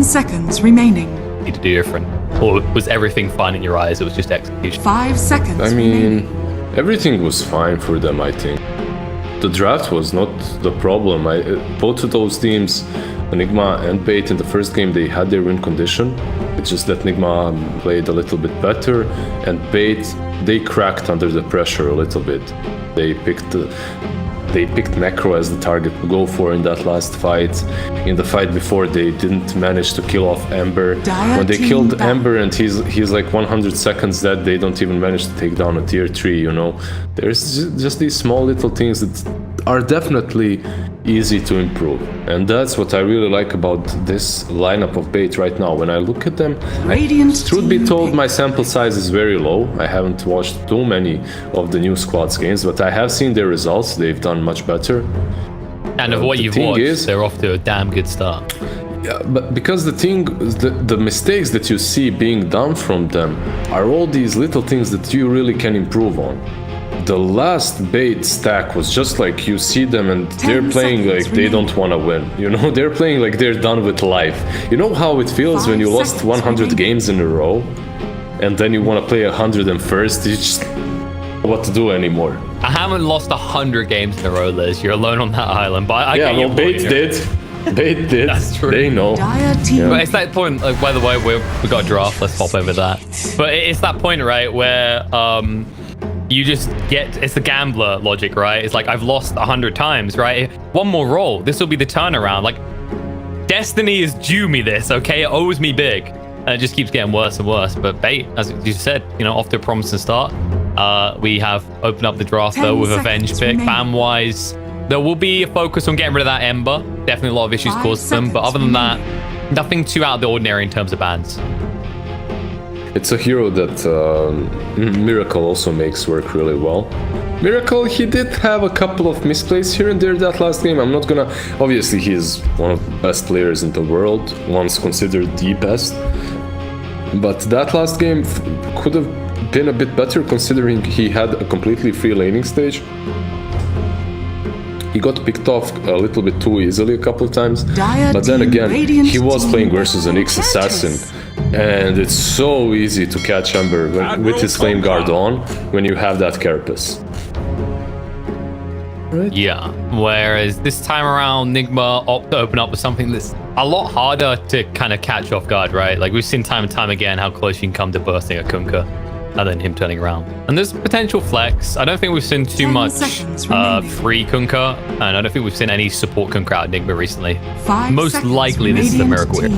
seconds remaining. Need to do different, or was everything fine in your eyes? It was just execution. 5 seconds. I remaining. mean, everything was fine for them, I think. The draft was not the problem. Both of those teams, Nigma and BO3 in the first game, they had their win condition. It's just that Nigma played a little bit better, and BO3, they cracked under the pressure a little bit. They picked Necro as the target to go for in that last fight. In the fight before, they didn't manage to kill off Ember. When they killed Ember and he's like 100 seconds dead, they don't even manage to take down a tier 3, you know. There's just these small little things that are definitely easy to improve. And that's what I really like about this lineup of BO3 right now. When I look at them, truth be told, my sample size is very low. I haven't watched too many of the new squads games, but I have seen their results. They've done much better. And of what you've watched, they're off to a damn good start. Yeah, but because the mistakes that you see being done from them are all these little things that you really can improve on. The last BO3 stack was just like you see them and they're playing like they don't want to win. You know, they're playing like they're done with life. You know how it feels when you lost 100 games in a row and then you want to play 101st? You just don't know what to do anymore. I haven't lost 100 games in a row, Liz. You're alone on that island. But I yeah, get well, BO3 did. BO3 did. That's true. They know. Yeah. But it's that point, like, by the way, we got a draft. Let's hop over that. But it's that point, right, where you just get, it's the gambler logic, right? It's like, I've lost 100 times, right? One more roll, this will be the turnaround. Like, destiny is due me this, okay? It owes me big. And it just keeps getting worse and worse. But BO3, as you said, you know, off to a promising start. We have opened up the draft, though, with a Venge pick. Ban-wise, there will be a focus on getting rid of that Ember. Definitely a lot of issues caused them. But other than that, nothing too out of the ordinary in terms of bans. It's a hero that Miracle also makes work really well. Miracle, he did have a couple of misplays here and there that last game. I'm not gonna... Obviously, he's one of the best players in the world, once considered the best. But that last game could have been a bit better considering he had a completely free laning stage. He got picked off a little bit too easily a couple of times, but then again, he was playing versus an X assassin, and it's so easy to catch Ember with his Flame Guard on when you have that Carapace. Right? Yeah, whereas this time around, Nigma opted to open up with something that's a lot harder to kind of catch off guard, right? Like, we've seen time and time again how close you can come to bursting a Kunkka, and then him turning around. And there's potential flex. I don't think we've seen too much free Kunkka, and I don't think we've seen any support Kunkka out of Nigma recently. Most likely this is a miracle here.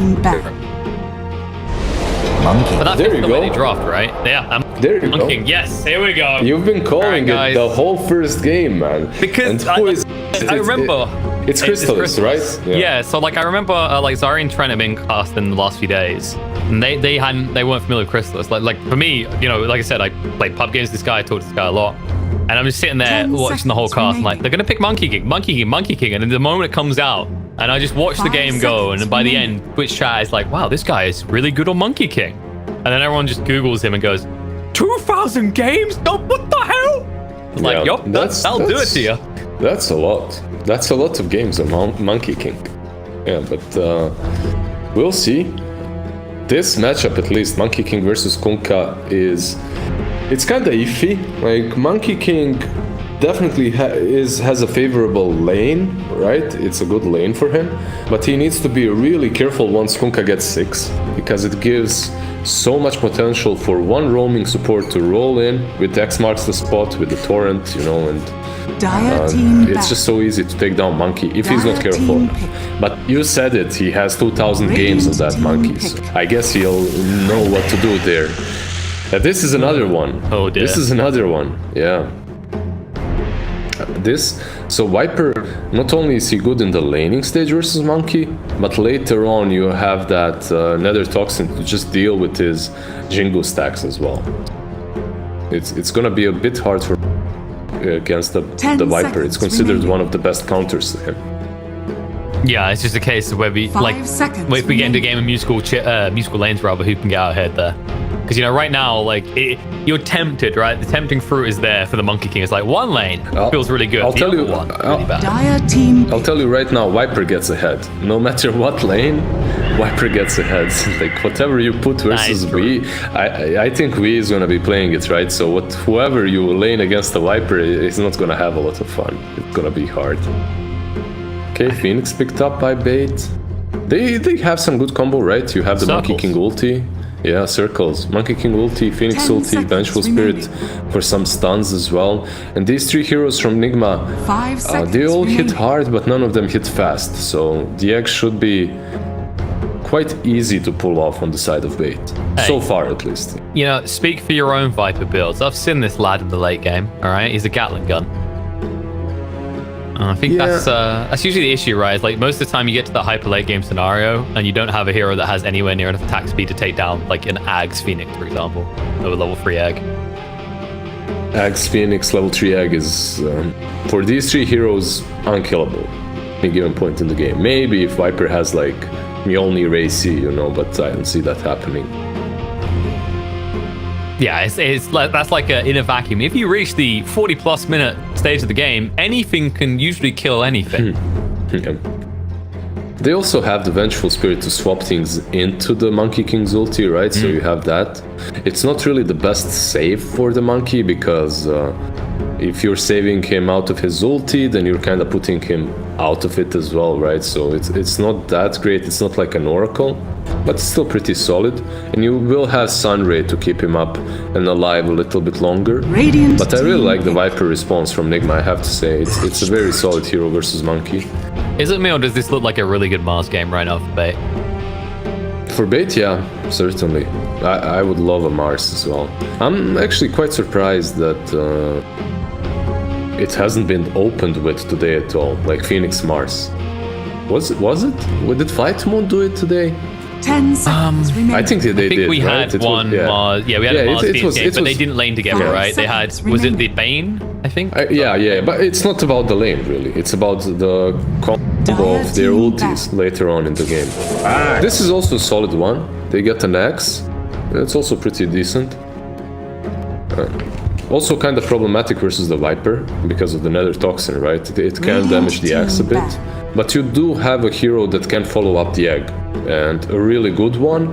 Monkey. But that's the way they draft, right? Yeah, there you go. Yes, here we go. You've been calling it the whole first game, man. Because I remember... It's Chrysalis, right? Yeah, so like I remember like Zarya and Trent have been cast in the last few days. And they weren't familiar with Chrysalis. Like for me, you know, like I said, I played pub games with this guy, I talked to this guy a lot. And I'm just sitting there watching the whole cast. I'm like, they're gonna pick Monkey King. And then the moment it comes out, and I just watch the game go, and by the end, Twitch chat is like, wow, this guy is really good on Monkey King. And then everyone just Googles him and goes, 2,000 games? No, what the hell? I'm like, yup, that'll do it to you. That's a lot. That's a lot of games on Monkey King. Yeah, but we'll see. This matchup, at least, Monkey King versus Kunkka, it's kind of iffy. Like, Monkey King definitely has a favorable lane, right? It's a good lane for him, but he needs to be really careful once Kunkka gets 6, because it gives so much potential for one roaming support to roll in with X marks the spot with the torrent, you know, and it's just so easy to take down Monkey if he's not careful. But you said it, he has 2,000 games of that Monkey, so I guess he'll know what to do there. This is another one. Oh dear. This is another one, yeah. So Viper, not only is he good in the laning stage versus Monkey, but later on you have that Nether Toxin to just deal with his Jingu stacks as well. It's gonna be a bit hard for against the Viper. It's considered one of the best counters to him. Yeah, it's just a case of where we if we get into a game of musical lanes, rather, who can get out ahead there. Because, you know, right now, like, you're tempted, right? The tempting fruit is there for the Monkey King. It's like one lane feels really good. I'll tell you, really bad. I'll tell you right now, Viper gets ahead. No matter what lane, Viper gets ahead. Like, whatever you put versus V, I think V is going to be playing it, right? So whoever you lane against the Viper is not going to have a lot of fun. It's going to be hard. Okay, Phoenix picked up by bait. They have some good combo, right? You have the Monkey King ulti. Yeah, circles. Monkey King ulti, Phoenix ulti, Vengeful Spirit for some stuns as well. And these three heroes from Nigma, they all hit hard, but none of them hit fast. So the egg should be quite easy to pull off on the side of bait. Hey, so far, at least. You know, speak for your own Viper builds. I've seen this lad in the late game, all right? He's a Gatling gun. I think that's usually the issue, right? It's like most of the time you get to the hyper late game scenario and you don't have a hero that has anywhere near enough attack speed to take down like an Agh's Phoenix, for example, or a level 3 egg. Agh's Phoenix level 3 egg is for these three heroes unkillable at any given point in the game. Maybe if Viper has like Mjolnir AC, you know, but I don't see that happening. Yeah, it's like, that's like in a vacuum. If you reach the 40+ minute stage of the game, anything can usually kill anything. Yeah. They also have the Vengeful Spirit to swap things into the Monkey King's ulti, right? So you have that. It's not really the best save for the Monkey because if you're saving him out of his ulti, then you're kind of putting him out of it as well, right? So it's not that great. It's not like an Oracle, but it's still pretty solid. And you will have Sunray to keep him up and alive a little bit longer. But I really like the Viper response from Nigma, I have to say. It's a very solid hero versus Monkey. Is it me, or does this look like a really good Mars game right now for bait? For bait, yeah, certainly. I would love a Mars as well. I'm actually quite surprised that it hasn't been opened with today at all, like Phoenix Mars. Was it? Did Flight Moon do it today? 10 seconds remaining. I think they did. We right? had one Mars. Yeah, we had a Mars Phoenix game, but they didn't lane together, right? They had. Was it the Bane? I think. Yeah, but it's not about the lane really. It's about the combo of their ultis later on in the game. This is also a solid one. They get an Axe. It's also pretty decent. Also kind of problematic versus the Viper because of the Nether Toxin, right? It can damage the Axe a bit. But you do have a hero that can follow up the egg. And a really good one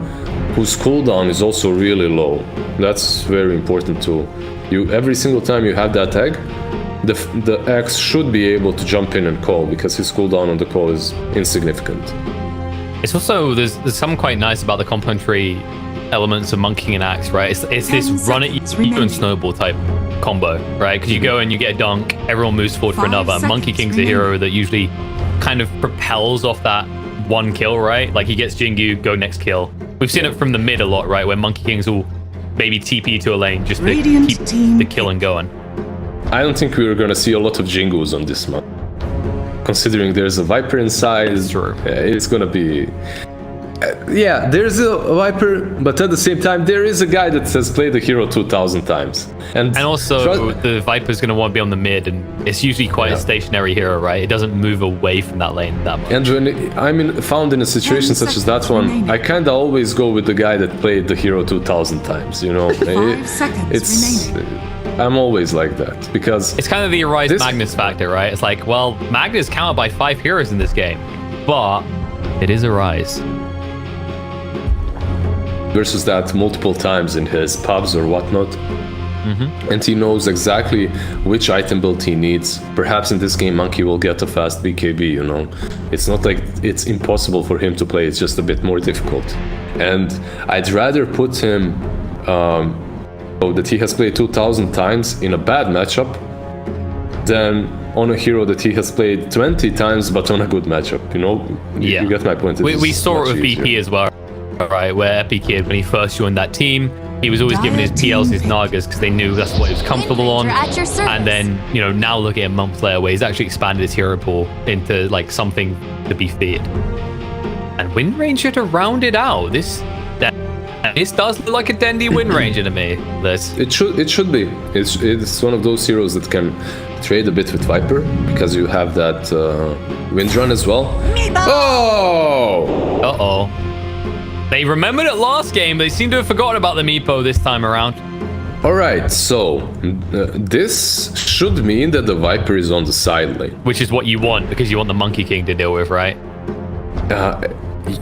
whose cooldown is also really low. That's very important too. Every single time you have that egg, the Axe should be able to jump in and call because his cooldown on the call is insignificant. It's also, there's some quite nice about the complementary elements of Monkey and Axe, right? It's this run at you and snowball type combo, right? Because you go and you get a dunk, everyone moves forward for another. Monkey King's a hero that usually kind of propels off that one kill, right? Like he gets Jingu, go next kill. We've seen it from the mid a lot, right? Where Monkey Kings will maybe TP to a lane just to keep the killing going. I don't think we're gonna see a lot of Jingus on this map. Considering there's a Viper inside, it's gonna be... yeah, there's a Viper, but at the same time, there is a guy that has played the hero 2,000 times. And also, the Viper's going to want to be on the mid, and it's usually quite a stationary hero, right? It doesn't move away from that lane that much. And when I'm found in a situation such as that one, I kind of always go with the guy that played the hero 2,000 times, you know? I'm always like that, because... It's kind of the Arise Magnus factor, right? It's like, well, Magnus counted by 5 heroes in this game, but it is Arise. Versus that multiple times in his pubs or whatnot. And he knows exactly which item build he needs. Perhaps in this game Monkey will get a fast BKB, you know. It's not like it's impossible for him to play, it's just a bit more difficult. And I'd rather put him that he has played 2,000 times in a bad matchup than on a hero that he has played 20 times but on a good matchup, you know? Yeah. You get my point. We saw it with BP as well. Right, where Epi Kid, when he first joined that team, he was always giving his PLs his Nagas because they knew that's what he was comfortable on. And then, you know, now looking at months later where he's actually expanded his hero pool into like something to be feared. And Wind Ranger to round it out. This does look like a Dendi Wind Ranger to me. It should be. It's one of those heroes that can trade a bit with Viper because you have that Wind Run as well. Oh! Uh-oh. They remembered it last game. They seem to have forgotten about the Meepo this time around. Alright, so this should mean that the Viper is on the side lane. Which is what you want, because you want the Monkey King to deal with, right?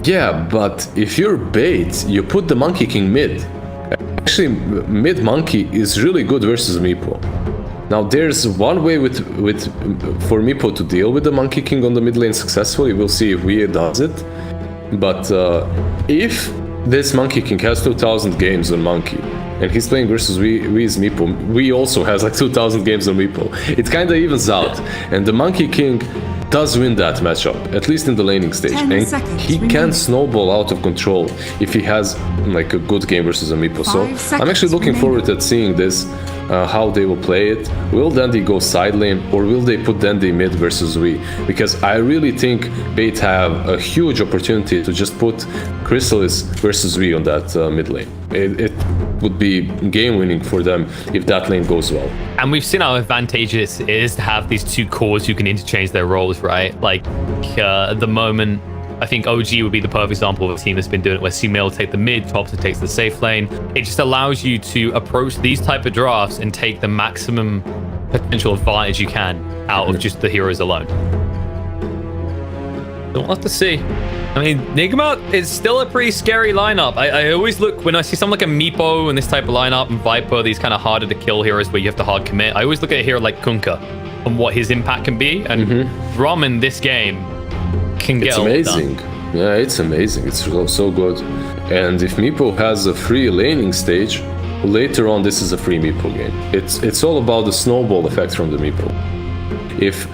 Yeah, but if you're bait, you put the Monkey King mid. Actually, mid Monkey is really good versus Meepo. Now, there's one way for Meepo to deal with the Monkey King on the mid lane successfully. We'll see if Wii does it. But if this Monkey King has 2000 games on Monkey, and he's playing versus Wii's Meepo, Wii also has like 2000 games on Meepo. It kind of evens out. And the Monkey King does win that matchup, at least in the laning stage. And he can snowball out of control if he has like a good game versus a Meepo. So I'm actually looking forward to seeing this, how they will play it. Will Dandy go side lane, or will they put Dandy mid versus Wii? Because I really think Bait have a huge opportunity to just put Chrysalis versus Wii on that mid lane. It would be game winning for them if that lane goes well. And we've seen how advantageous it is to have these two cores who can interchange their roles, right? Like at the moment, I think OG would be the perfect example of a team that's been doing it, where C-Mail will take the mid, Topster takes the safe lane. It just allows you to approach these type of drafts and take the maximum potential advantage you can out of just the heroes alone. So we'll have to see. I mean, Nigma is still a pretty scary lineup. I always look, when I see something like a Meepo and this type of lineup, and Viper, these kind of harder to kill heroes where you have to hard commit, I always look at a hero like Kunkka and what his impact can be. And Rom in this game can get It's amazing. Yeah, it's amazing. It's so good. And if Meepo has a free laning stage, later on this is a free Meepo game. It's all about the snowball effect from the Meepo. If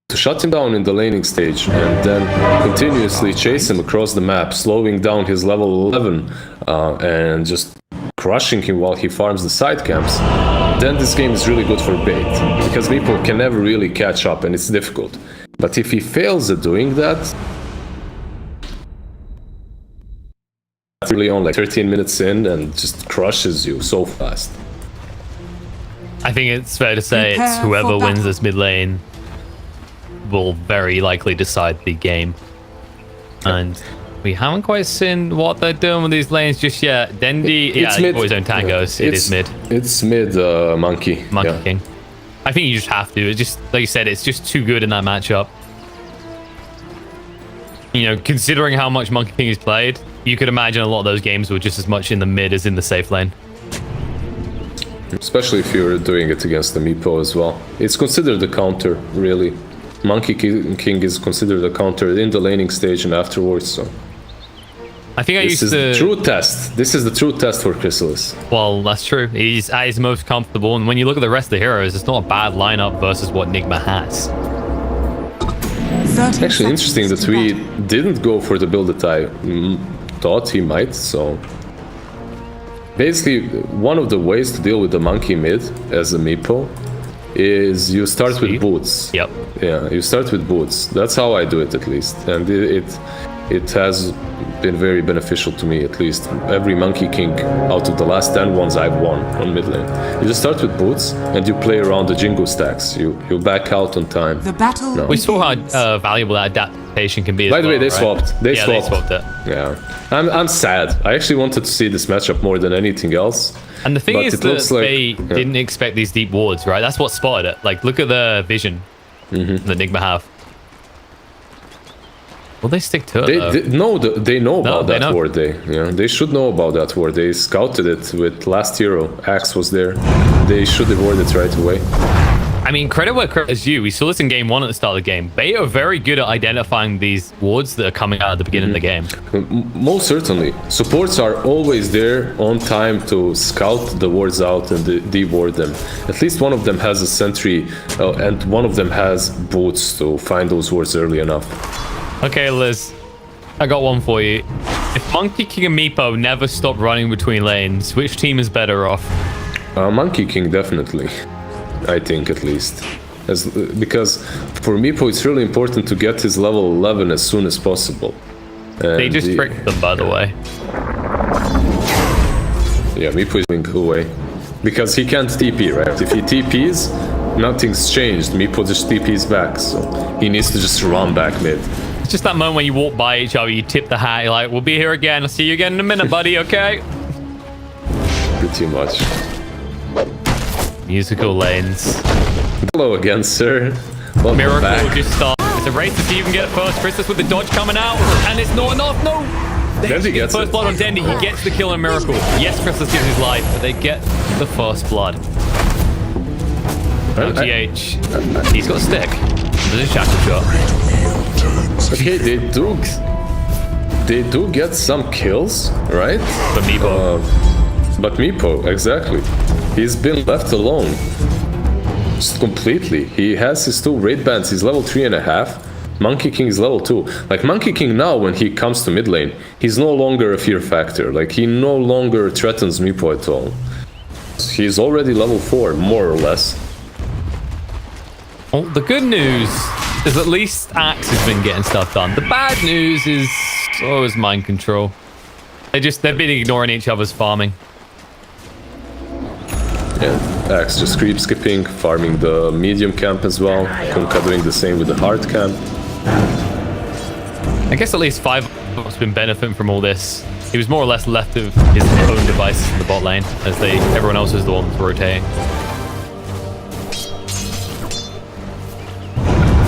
to shut him down in the laning stage and then continuously chase him across the map, slowing down his level 11 and just crushing him while he farms the side camps, then this game is really good for Bait, because Meepo can never really catch up and it's difficult. But if he fails at doing that, really on like 13 minutes in and just crushes you so fast. I think it's fair to say it's whoever wins this mid lane will very likely decide the game. And we haven't quite seen what they're doing with these lanes just yet. Dendi, yeah, mid. Boys Own Tangos, it is mid. It's mid, Monkey. Monkey King. I think you just have to. It's just, like you said, it's just too good in that matchup. You know, considering how much Monkey King is played, you could imagine a lot of those games were just as much in the mid as in the safe lane. Especially if you're doing it against the Meepo as well. It's considered a counter, really. Monkey King is considered a counter in the laning stage and afterwards, so... I think this is the true test. This is the true test for Chrysalis. Well, that's true. He's at his most comfortable, and when you look at the rest of the heroes, it's not a bad lineup versus what Nigma has. It's actually interesting that we didn't go for the build that I thought he might, so... Basically, one of the ways to deal with the Monkey mid as a Meepo is you start with boots. Yep. Yeah, you start with boots. That's how I do it, at least. And it has been very beneficial to me, at least. Every Monkey King out of the last 10 ones I've won on mid lane. You just start with boots and you play around the Jingo stacks. You back out on time. The battle. We saw how valuable that adaptation can be. By the way, they right? swapped. They swapped it. Yeah, I'm sad. I actually wanted to see this matchup more than anything else. And the thing is that they didn't expect these deep wards, right? That's what spotted it. Like, look at the vision that Nigma have. Will they stick to it? They know about that ward. They should know about that ward. They scouted it with last hero. Axe was there. They should have warded it right away. I mean, credit where credit is due. We saw this in game 1 at the start of the game. They are very good at identifying these wards that are coming out at the beginning of the game. Most certainly. Supports are always there on time to scout the wards out and de-ward them. At least one of them has a sentry and one of them has boots to find those wards early enough. Okay, Liz. I got one for you. If Monkey King and Meepo never stop running between lanes, which team is better off? Monkey King, definitely. I think, at least. Because for Meepo, it's really important to get his level 11 as soon as possible. And they just tricked them, by the way. Yeah, Meepo is going away. Because he can't TP, right? If he TPs, nothing's changed. Meepo just TPs back, so he needs to just run back mid. just that moment when you walk by each other, you tip the hat, you're like, we'll be here again. I'll see you again in a minute, buddy, okay? Pretty much. Musical lanes. Hello again, sir. Welcome Miracle back. just starts. It's a race to see who can get it first. Princess with the dodge coming out, and it's not enough. No. Dendy gets first it. blood on Dendy. He gets the kill on Miracle. Yes, Princess gives his life, but they get the first blood. Now GH, he's got a stick. There's a shackle shot. Okay, they do get some kills, right? But Meepo. But Meepo, exactly. He's been left alone. Just completely. He has his 2 raid bands. He's level 3.5. Monkey King is level 2. Like, Monkey King now, when he comes to mid lane, he's no longer a fear factor. Like, he no longer threatens Meepo at all. He's already level 4, more or less. Well, the good news is at least Axe has been getting stuff done. The bad news is always mind control. They've been ignoring each other's farming. Yeah, Axe just creep skipping, farming the medium camp as well. Kunkka doing the same with the hard camp. I guess at least 5 has been benefiting from all this. He was more or less left of his own devices in the bot lane, as everyone else was the one rotating.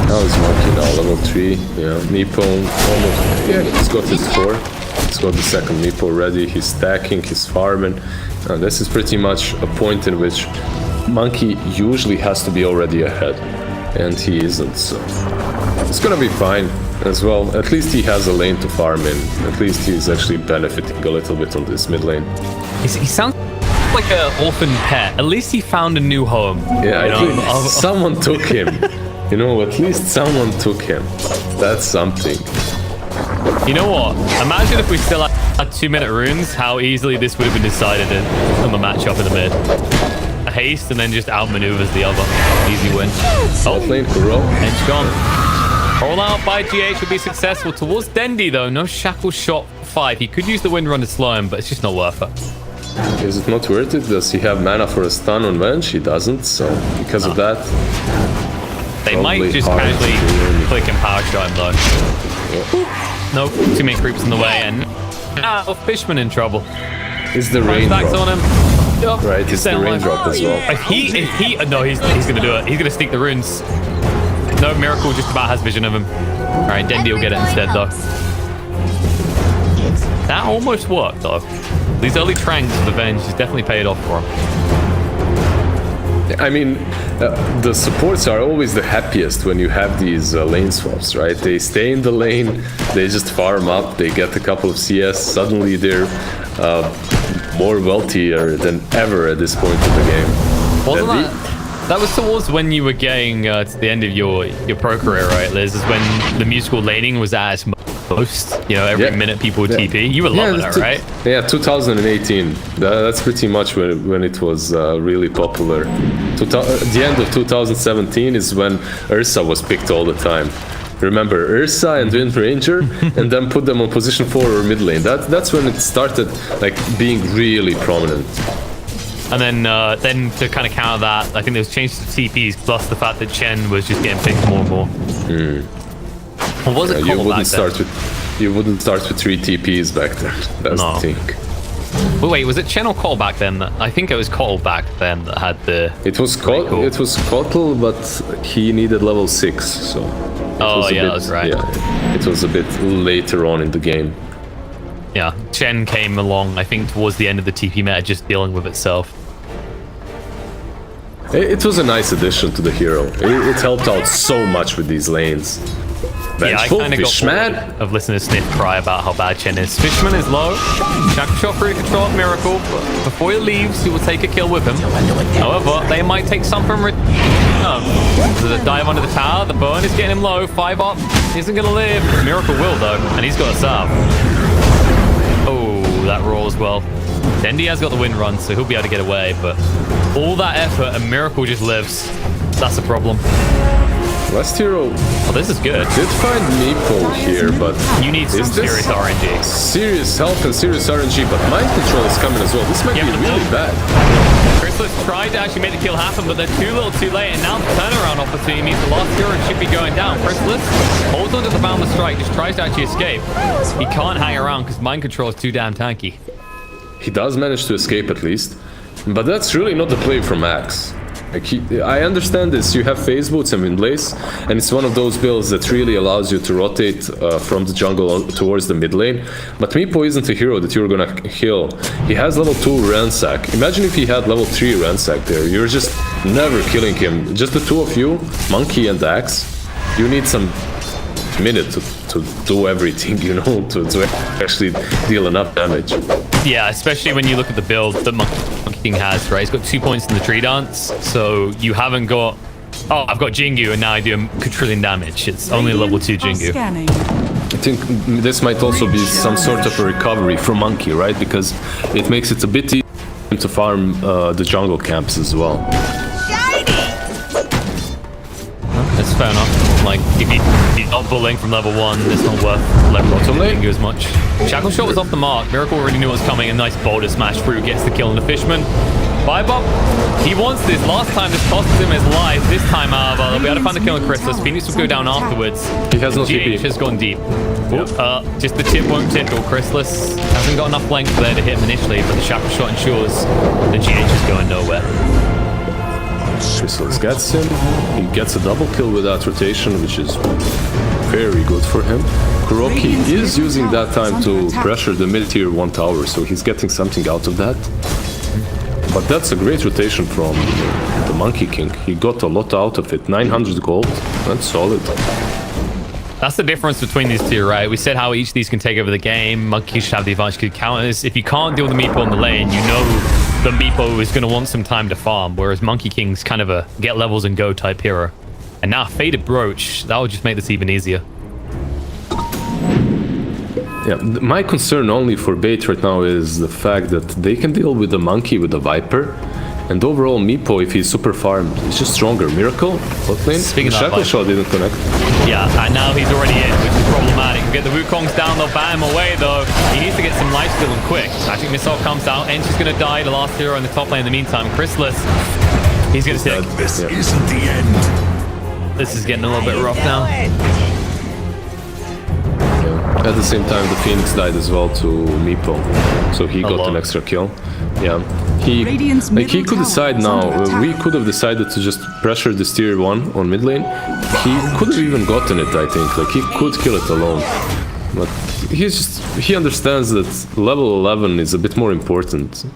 Now he's Monkey now, level 3. Yeah, Meepo almost. Yeah, he's got his 4. He's got the second Meepo ready. He's stacking, he's farming. This is pretty much a point in which Monkey usually has to be already ahead. And he isn't, so it's gonna be fine as well. At least he has a lane to farm in. At least he's actually benefiting a little bit on this mid lane. He sounds like an orphan pet. At least he found a new home. Yeah, someone took him. You know, at least someone took him. That's something. You know what? Imagine if we still had 2-minute runes, how easily this would have been decided in the matchup in the mid. A haste and then just outmaneuvers the other. Easy win. Oh, lane Kuro. Edge gone. Roll out by GH will be successful. Towards Dendy though, no shackle shot 5. He could use the wind run to slow him, but it's just not worth it. Is it not worth it? Does he have mana for a stun on Venge? He doesn't, so because of that... They might just casually click and power shot him though. Yeah. Nope, too many creeps in the way, and now Fishman in trouble. It's the raindrop. On him. Yep. Right, it's the raindrop as well. If he, no, he's gonna do it. He's gonna sneak the runes. No, Miracle just about has vision of him. All right, Dendy will get it instead though. That almost worked though. These early tranks of the Venge has definitely paid off for him. I mean, the supports are always the happiest when you have these lane swaps, right? They stay in the lane, they just farm up, they get a couple of CS, suddenly they're more wealthier than ever at this point in the game. Wasn't that was towards when you were getting to the end of your pro career, right, Liz? Is when the musical laning was at its most. You know, every minute people would TP. You were loving it, right? Yeah, 2018. That's pretty much when it was really popular. The end of 2017 is when Ursa was picked all the time. Remember Ursa and Wind Ranger, and then put them on position 4 or mid lane. That's when it started like being really prominent. And then to kind of counter that, I think there was changes to TPs, plus the fact that Chen was just getting picked more and more. What was it called you wouldn't start with 3 TPs back then. That's the thing. But wait, was it Chen or Cole back then? I think it was Cole back then that had the... It was Kotl, but he needed level 6, so... that's right. Yeah, it was a bit later on in the game. Yeah, Chen came along, I think, towards the end of the TP meta, just dealing with itself. It was a nice addition to the hero. It helped out so much with these lanes. Vengeful, I kind of got bored of listening to Sniff cry about how bad Chen is. Fishman is low. Shackle shot for control of Miracle. But before he leaves, he will take a kill with him. However, they might take some from... There's a dive under the tower. The burn is getting him low. 5 up. He isn't going to live. Miracle will, though. And he's got a sub. Oh, that roll as well. Dendy has got the wind run, so he'll be able to get away. But all that effort, and Miracle just lives. That's the problem. Last hero Oh, this is good. did find Meepo here, but You need some is this serious RNG. serious health and serious RNG? But mind control is coming as well. This might Yeah, be but really look. bad. Chrysalis tried to actually make the kill happen, but they're too little too late, and now the turnaround opportunity means the last hero should be going down. Chrysalis holds onto the boundless strike, just tries to actually escape. He can't hang around because mind control is too damn tanky. He does manage to escape at least, but that's really not the play from Axe. Like I understand this. You have phase boots and wind blaze, and it's one of those builds that really allows you to rotate from the jungle towards the mid lane. But Meepo isn't a hero that you're gonna kill. He has level 2 ransack. Imagine if he had level 3 ransack there. You're just never killing him. Just the two of you, Monkey and Axe. You need some minute to do everything, you know, to actually deal enough damage. Yeah, especially when you look at the build that Monkey King has, right? He's got 2 points in the tree dance, so you haven't got... Oh, I've got Jingu, and now I do a quadrillion damage. It's only level 2 Jingu. Scanning. I think this might also be some sort of a recovery from Monkey, right? Because it makes it a bit easier to farm the jungle camps as well. That's fair enough. Like, if you're not bullying from level 1, it's not worth leveling Jingu as much. Shackle Shot was off the mark. Miracle already knew what was coming. A nice boulder smash through gets the kill on the Fishman. Bebop, he wants this. Last time this cost him his life. This time, however, they'll be able to find the kill on Chrysalis. Phoenix will go down afterwards. He has no GH TP. has gone deep. Just the tip won't tickle. Chrysalis hasn't got enough length there to hit him initially, but the Shackle Shot ensures the GH is going nowhere. Chrysalis gets him. He gets a double kill with that rotation, which is very good for him. Kuroki is using that time to pressure the mid-tier 1 tower, so he's getting something out of that. But that's a great rotation from the Monkey King. He got a lot out of it. 900 gold. That's solid. That's the difference between these two, right? We said how each of these can take over the game. Monkey should have the advantage to counters. If you can't deal with the Meepo in the lane, you know the Meepo is going to want some time to farm, whereas Monkey King's kind of a get levels and go type hero. And now Faded Brooch, that would just make this even easier. Yeah, my concern only for Bait right now is the fact that they can deal with the Monkey with the Viper. And overall, Meepo, if he's super farmed, is just stronger. Miracle, bot lane. Speaking of that, Shackle Shot didn't connect. Yeah, and now he's already in, which is problematic. Get the Wukongs down, they'll bat him away though. He needs to get some life steal and quick. Magic Missile comes out, Enchi's gonna die, the last hero in the top lane in the meantime. Chrysalis, he's gonna stick. This isn't the end. This is getting a little bit rough now. At the same time, the Phoenix died as well to Meepo, so he got lot. an extra kill. Yeah, he Radiant's like he middle could tower decide is now. under attack. We could have decided to just pressure this tier 1 on mid lane. He could have even gotten it, I think. Like he could kill it alone, but he understands that level 11 is a bit more important.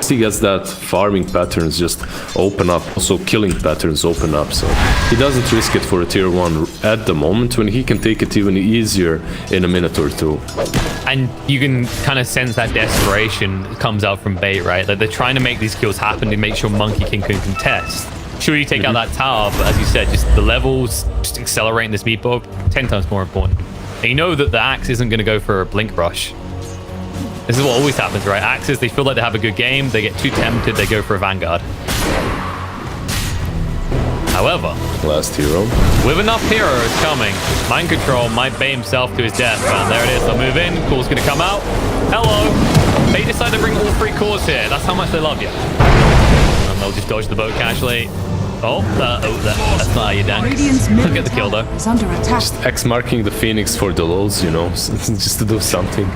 He gets that farming patterns just open up, also killing patterns open up, so he doesn't risk it for a tier 1 at the moment when he can take it even easier in a minute or two. And you can kind of sense that desperation that comes out from Bait, right? Like they're trying to make these kills happen to make sure Monkey King can contest. Sure, you take out that tower, but as you said, just the levels, just accelerating this Meepo, 10 times more important. And you know that the Axe isn't going to go for a Blink Rush. This is what always happens, right? Axes, they feel like they have a good game, they get too tempted, they go for a Vanguard. However, Last hero. with enough heroes coming, Mind Control might bait himself to his death. And there it is, they'll move in, Cool's gonna come out. Hello! They decide to bring all 3 cores here, that's how much they love you. And they'll just dodge the boat casually. That's not how you dance. Radiant's Look middle at the kill though. tower is under attack. X marking the Phoenix for the lols, you know, just to do something.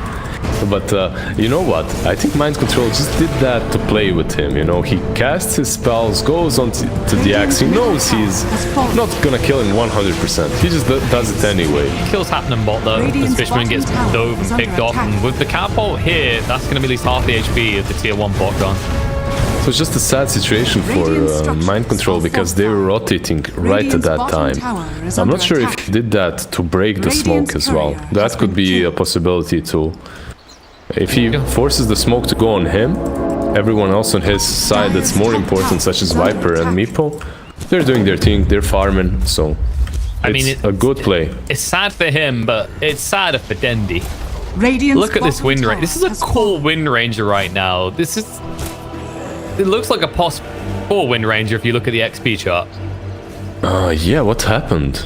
But you know what? I think Mind Control just did that to play with him, you know. He casts his spells, goes on to the Axe. He knows he's not gonna kill him 100%. He just does it anyway. Kills happen in bot though. This Fishman gets dove and picked off, and with the catapult here, that's gonna be at least half the HP of the tier 1 bot gone. So it's just a sad situation for Mind Control because they were rotating right at that time. I'm not sure if he did that to break the smoke as well. That could be a possibility too. If he forces the smoke to go on him, everyone else on his side that's more important, such as Viper and Meepo, they're doing their thing, they're farming, so it's a good play. It's sad for him, but it's sadder for Dendi. Radiant's Look at this bottom wind tower range. This is a has cool fallen. wind ranger right now. This is... It looks like a possible wind ranger if you look at the XP chart. Yeah, what happened?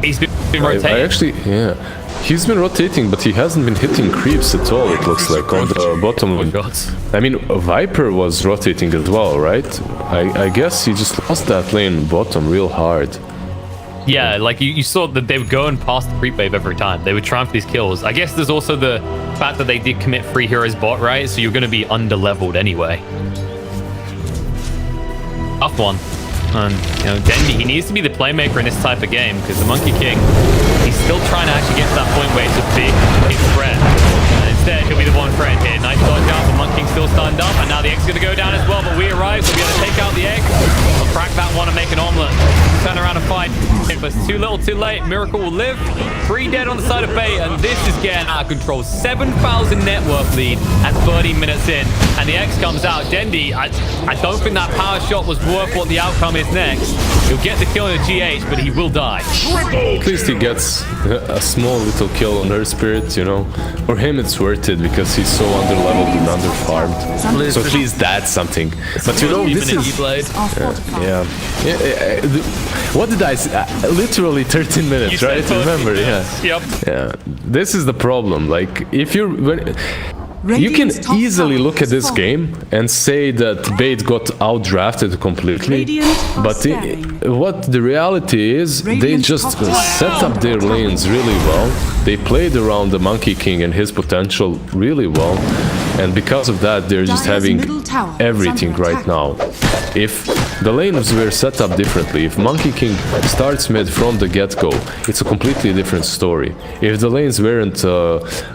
He's been I rotating. actually, yeah. He's been rotating, but he hasn't been hitting creeps at all, it looks like, on the bottom lane. Shots. I mean, Viper was rotating as well, right? I guess he just lost that lane bottom real hard. Yeah, like you saw that they were going past the creep wave every time. They would try for these kills. I guess there's also the fact that they did commit 3 heroes bot, right? So you're going to be under-leveled anyway. Tough one. And, you know, Dendy, he needs to be the playmaker in this type of game because the Monkey King, he's still trying to actually get to that point where it's a big threat. And instead, he'll be the one threat here. Nice dodge out, the Monkey King still stunned up, and now the egg's going to go down as well, but we arrive, so we'll be able to take out the egg. We'll crack that one and make an omelet. Turn around and fight. If it's too little, too late, Miracle will live. 3 dead on the side of Bait, and this is getting out of control. 7,000 net worth lead at 30 minutes in, and the X comes out. Dendy, I don't think that power shot was worth what the outcome is next. He'll get the kill in the GH, but he will die. At least he gets a small little kill on her spirit, you know. For him, it's worth it because he's so underleveled and underfarmed. So at least that's something. But you know, this is... Yeah. What did I say? Literally 13 minutes, right? Remember, yeah. Yep. Yeah. This is the problem. Like, if you're... You can easily look at this game and say that Bait got outdrafted completely, but what the reality is, they just set up their lanes really well. They played around the Monkey King and his potential really well, and because of that, they're just having everything right now. If the lanes were set up differently, if Monkey King starts mid from the get-go, it's a completely different story. If the lanes weren't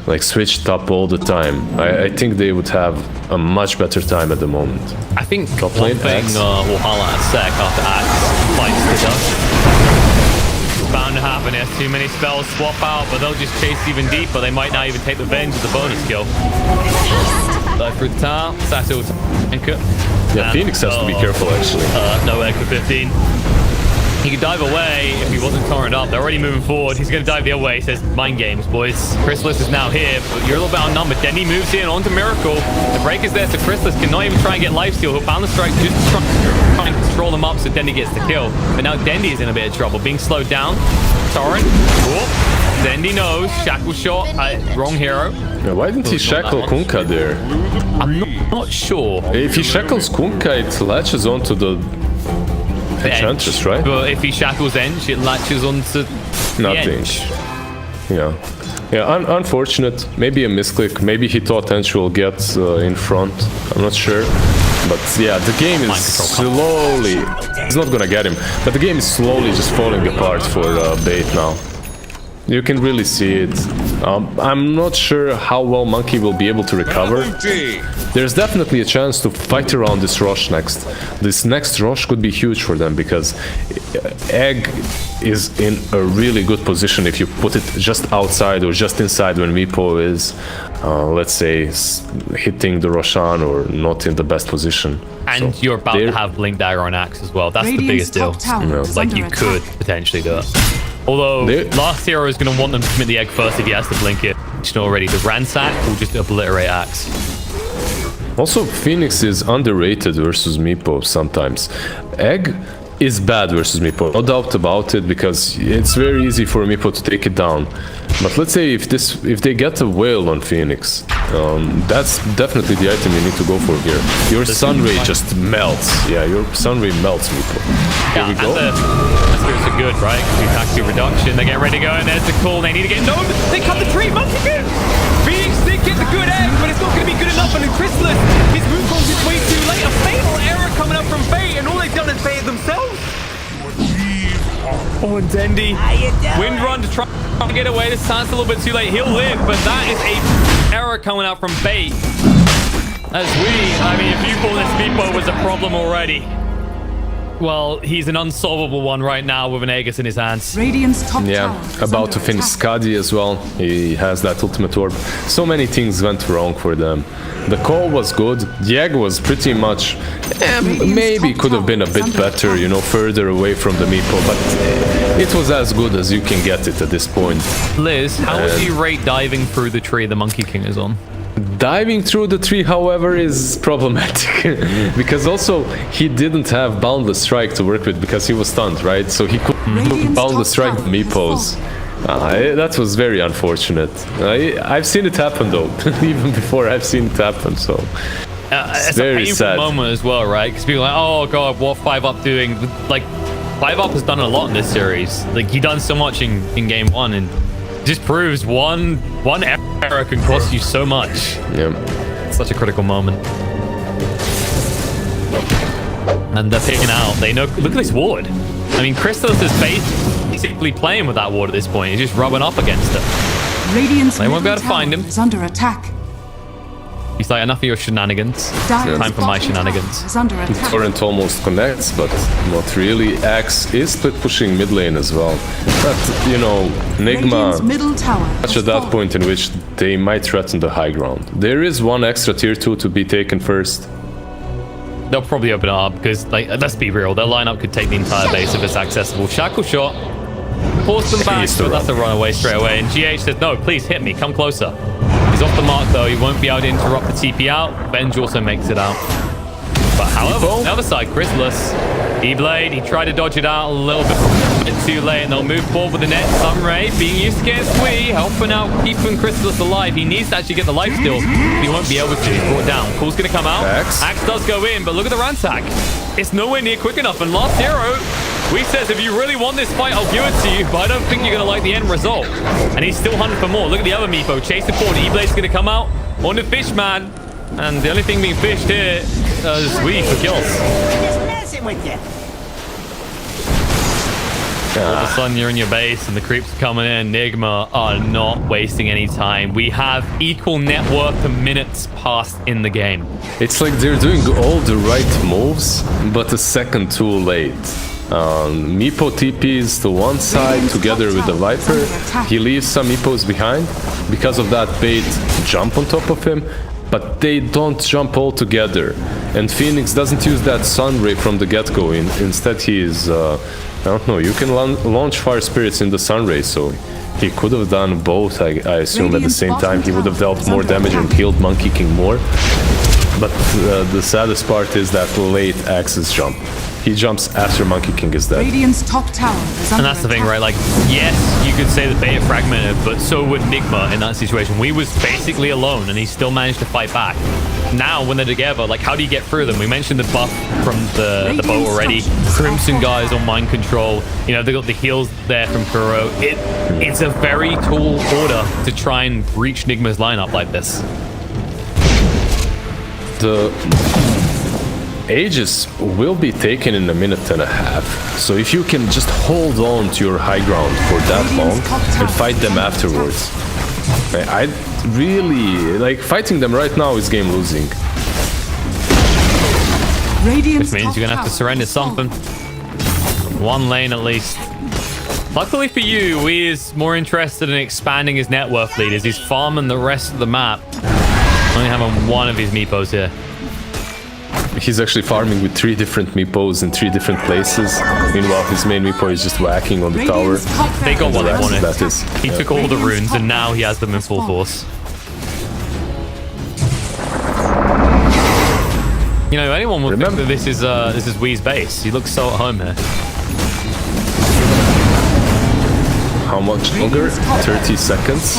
like switched up all the time, I think they would have a much better time at the moment. I think Top one lane, thing Axe. we'll highlight in a sec after Axe fights the dust. It's bound to happen. There's too many spells swap out, but they'll just chase even deeper. They might not even take the Venge as a bonus kill. Dive through the tower, Sato anchor. Yeah, Phoenix has to be careful actually. No egg for 15. He could dive away if he wasn't torrent up. They're already moving forward. He's going to dive the other way. He says, mind games, boys. Chrysalis is now here, but you're a little bit outnumbered. Denny moves in onto Miracle. The break is there, so Chrysalis cannot even try and get lifesteal. He'll balance strike, just trying to control them up so Denny gets the kill. But now Dendy is in a bit of trouble. Being slowed down. Torrent. Cool. Dendy knows. Shackle shot. Wrong hero. Yeah, why didn't he shackle Kunkka there? I'm not sure. If he shackles Kunkka, it latches onto the Enchantress, right? But if he shackles Ench, it latches onto Nothing. Yeah. Yeah, unfortunate. Maybe a misclick. Maybe he thought Ench will get in front. I'm not sure. But yeah, the game is slowly... It's not gonna get him. But the game is slowly just falling apart for Bait now. You can really see it. I'm not sure how well Monkey will be able to recover. There's definitely a chance to fight around this rush next. This next rush could be huge for them because Egg is in a really good position if you put it just outside or just inside when Meepo is, let's say, hitting the Roshan or not in the best position. And so you're about to have Blink Dagger on Axe as well. That's the biggest deal. Like, you could potentially do it. Although, last hero is going to want them to commit the egg first if he has to blink it. Already, the Ransack will just obliterate Axe. Also, Phoenix is underrated versus Meepo sometimes. Egg is bad versus Meepo, no doubt about it, because it's very easy for Meepo to take it down. But let's say if they get a whale on Phoenix, that's definitely the item you need to go for here. Your Sunray just melts. Yeah, your Sunray melts Meepo. Here we go. The spirits are good, right? Because we've actually reduction. They're getting ready to go, and there's the call. They need to get... No! They cut the tree! Monkey King! Phoenix did get the good egg, but it's not going to be good enough. And then Chrysalis, his move comes his way too late. A fatal error coming up from Bait, and all they've done is bait themselves. Oh, and Dendy. Wind run to try to get away. This time's a little bit too late. He'll live, but that is a error coming out from Bait. As I mean, if you thought this Meepo was a problem already, well, he's an unsolvable one right now with an Aegis in his hands. Radiant's top Yeah, tower about to finish Skadi as well. He has that ultimate orb. So many things went wrong for them. The call was good. Dieg was pretty much... maybe could have been a bit better, you know, further away from the Meepo, but it was as good as you can get it at this point. Liz, how would you rate diving through the tree the Monkey King is on? Diving through the tree, however, is problematic because also he didn't have Boundless Strike to work with because he was stunned, right? So he couldn't Radiant's Boundless top Strike the tower has Meepos. That was very unfortunate. I've seen it happen though. Even before I've seen it happen, so it's very a painful sad moment as well, right? Because people are like, oh god, what 5UP doing? Like, 5UP has done a lot in this series. Like, he done so much in game one, and just proves one error can cost you so much. Yeah. It's such a critical moment. And they're picking out. They know. Look at this ward. I mean, Crystallis is basically playing with that ward at this point. He's just rubbing up against it. Radiant's They won't be able to middle find him. tower is under attack. He's like, enough of your shenanigans. Dire's Time for my bottom tower shenanigans. is under attack. Torrent almost connects, but not really. Axe is split pushing mid lane as well. But, you know, Radiant's Nigma middle tower touch has at that fallen. point in which they might threaten the high ground. There is one extra tier 2 to be taken first. They'll probably open it up because, like, let's be real, their lineup could take the entire base if it's accessible. Shackle shot, force them back, but that's a runaway straight away. And GH says, no, please hit me, come closer. He's off the mark though, he won't be able to interrupt the TP out. Venge also makes it out. But however, on the other side, Crystallis, E-Blade, he tried to dodge it out a little bit too late, and they'll move forward with the net. Sunray being used to get Squee, helping out, keeping Crystallis alive. He needs to actually get the life steal, but he won't be able to. He's brought down. Cool's gonna come out. Axe does go in, but look at the ransack. It's nowhere near quick enough, and last hero, we says, if you really want this fight, I'll give it to you, but I don't think you're going to like the end result. And he's still hunting for more. Look at the other Meepo. Chasing forward. E-Blade's going to come out on the fish, man. And the only thing being fished here is we for kills. Just messing with you. All of a sudden, you're in your base, and the creeps are coming in. Nigma are not wasting any time. We have equal net worth to minutes passed in the game. It's like they're doing all the right moves, but a second too late. Meepo TPs to one side together with the Viper. He leaves some Meepos behind. Because of that, Bait jump on top of him, but they don't jump all together. And Phoenix doesn't use that Sunray from the get-go. Instead, he is... I don't know, you can launch Fire Spirits in the Sunray, so he could have done both, I assume, at the same time. He would have dealt more damage and killed Monkey King more. But the saddest part is that late Axe's jump. He jumps after Monkey King is dead. Radiant's top tower is under And that's the thing, attack. right? Like, yes, you could say that Beta fragmented, but so would Nigma in that situation. We was basically alone, and he still managed to fight back. Now, when they're together, like, how do you get through them? We mentioned the buff from the boat already. Crimson guys on mind control. You know, they got the heals there from Kuro. It's a very tall order to try and breach Nigma's lineup like this. The Aegis will be taken in a minute and a half, so if you can just hold on to your high ground for that long and fight them afterwards. I really like fighting them right now is game losing. Radiant's Which means you're gonna have to surrender something. One lane at least. Luckily for you, Wee is more interested in expanding his net worth lead as he's farming the rest of the map. Only having one of his Meepos here. He's actually farming with 3 different Meepos in 3 different places. Meanwhile, his main Meepo is just whacking on the tower. Radiant's top They got what they barracks wanted. That is. He took all the runes and now he has them in full force. You know, anyone would think that this is Wee's base. He looks so at home here. How much longer? 30 seconds.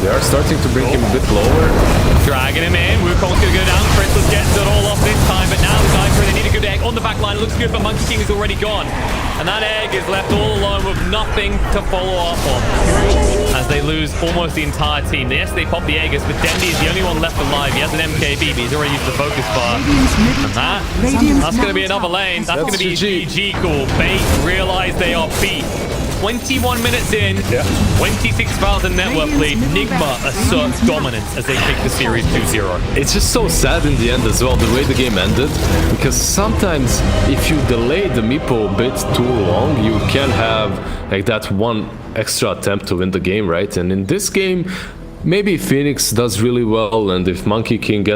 They are starting to bring him a bit lower. Dragging him in. Wukong's gonna go down. Crystallis gets it all off this time, but now the Viper, they need a good egg on the back line. It looks good, but Monkey King is already gone. And that egg is left all alone with nothing to follow up on. As they lose almost the entire team. Yes, they pop the Aegis, but Dendi is the only one left alive. He has an MKB, but he's already used the focus bar. And that's going to be another lane. That's going to be GG Cool. Bait realize they are beat. 21 minutes in, 26,000 net worth lead. Nigma asserts dominance as they take the series 2-0. It's just so sad in the end as well, the way the game ended. Because sometimes if you delay the Meepo a bit too long, you can have like that one extra attempt to win the game, right? And in this game, maybe Phoenix does really well, and if Monkey King gets